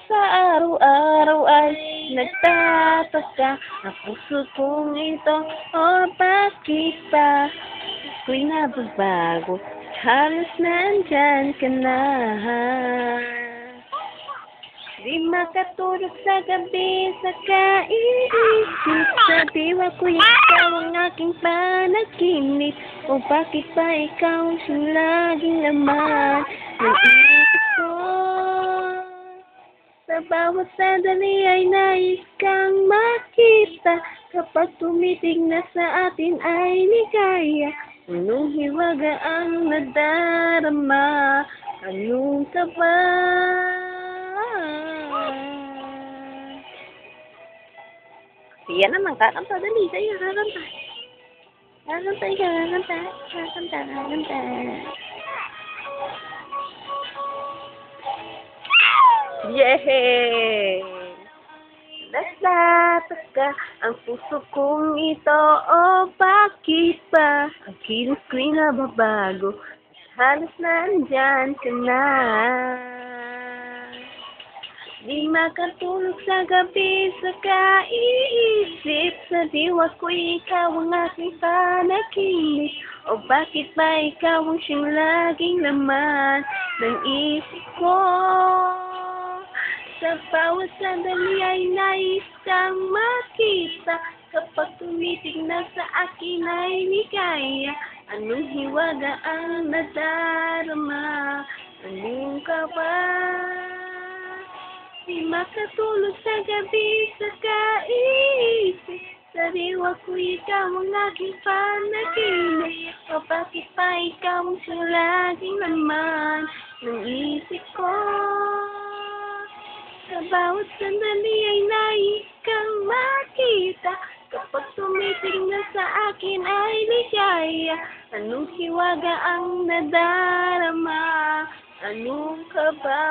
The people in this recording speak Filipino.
sa araw-araw ay nagtataka ang puso kong ito, oh bakit ba ako'y nababago, halos nandyan ka na. Di makatulog sa gabi sa kaiisip, sa diwa ko ikaw ang aking panaginip, o bakit ba ikaw ang siyang laging laman ng isip ko. Sa bawat sandali ay nais kang makita, kapag tumitig na sa atin ay ligaya, anong hiwaga ang nadarama, anong kaba. Yan naman, kakanta, dali, sa'yo, kakanta. Kakanta, kakanta, kakanta, kakanta. Yay! Nagtataka ang puso kong ito, oh bakit ba ang kilos ko'y nababago, halos nandyan ka na. Di makatulog sa gabi sa kaiisip, sa diwa ko ikaw ang aking panaginip, o bakit ba ikaw ang siyang laging laman ng isip ko. Sa bawat sandali ay nais kang makita, kapag tumitig na sa akin ay ligaya, anong hiwaga ang nadarama, anong kaba. Di makatulog sa gabi sa kaiisip, sa diwa ko ikaw ang aking panaginip, o bakit pa ikaw ang siyang laging laman ng isip ko. Sa bawat sandali ay nais kang makita, kapag tumitig na sa akin ay ligaya, anong hiwaga ang nadarama, anong kaba.